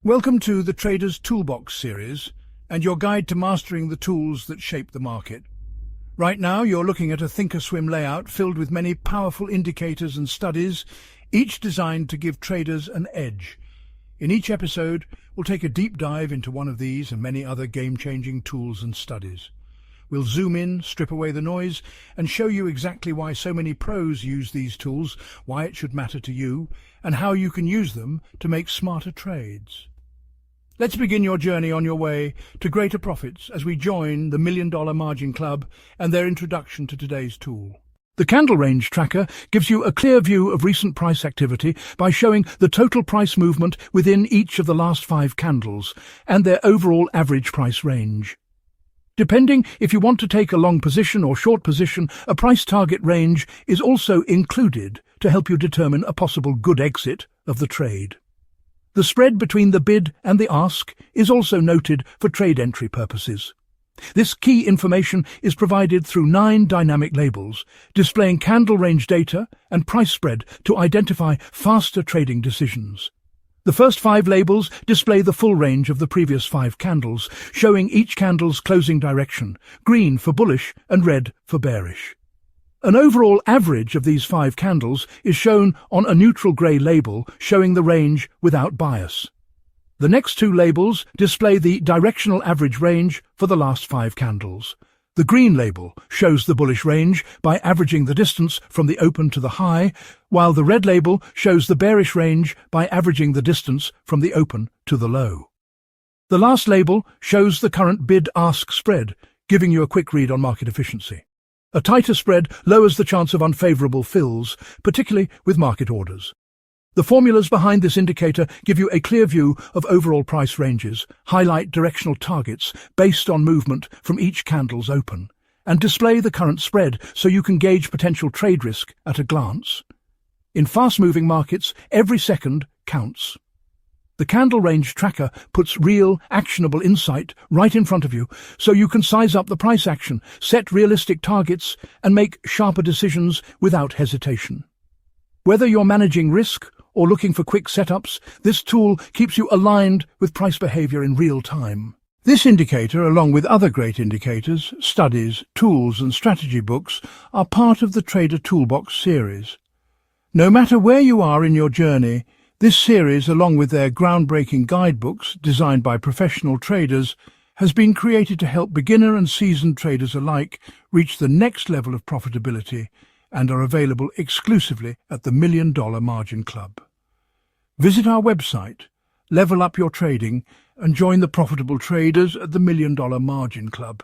Welcome to the Trader's Toolbox series and your guide to mastering the tools that shape the market. Right now you're looking at a Thinkorswim layout filled with many powerful indicators and studies, each designed to give traders an edge. In each episode, we'll take a deep dive into one of these and many other game-changing tools and studies. We'll zoom in, strip away the noise, and show you exactly why so many pros use these tools, why it should matter to you, and how you can use them to make smarter trades. Let's begin your journey on your way to greater profits as we join the $1 Million Margin Club and their introduction to today's tool. The Candle Range Tracker gives you a clear view of recent price activity by showing the total price movement within each of the last 5 candles and their overall average price range. Depending if you want to take a long position or short position, a price target range is also included to help you determine a possible good exit of the trade. The spread between the bid and the ask is also noted for trade entry purposes. This key information is provided through 9 dynamic labels, displaying candle range data and price spread to identify faster trading decisions. The first 5 labels display the full range of the previous 5 candles, showing each candle's closing direction, green for bullish and red for bearish. An overall average of these 5 candles is shown on a neutral grey label showing the range without bias. The next 2 labels display the directional average range for the last 5 candles. The green label shows the bullish range by averaging the distance from the open to the high, while the red label shows the bearish range by averaging the distance from the open to the low. The last label shows the current bid-ask spread, giving you a quick read on market efficiency. A tighter spread lowers the chance of unfavorable fills, particularly with market orders. The formulas behind this indicator give you a clear view of overall price ranges, highlight directional targets based on movement from each candle's open, and display the current spread so you can gauge potential trade risk at a glance. In fast-moving markets, every second counts. The Candle Range Tracker puts real, actionable insight right in front of you so you can size up the price action, set realistic targets, and make sharper decisions without hesitation. Whether you're managing risk or looking for quick setups, this tool keeps you aligned with price behavior in real time. This indicator, along with other great indicators, studies, tools, and strategy books, are part of the Trader Toolbox series. No matter where you are in your journey, this series, along with their groundbreaking guidebooks designed by professional traders, has been created to help beginner and seasoned traders alike reach the next level of profitability and are available exclusively at the $1 Million Margin Club. Visit our website, level up your trading, and join the profitable traders at the $1 Million Margin Club.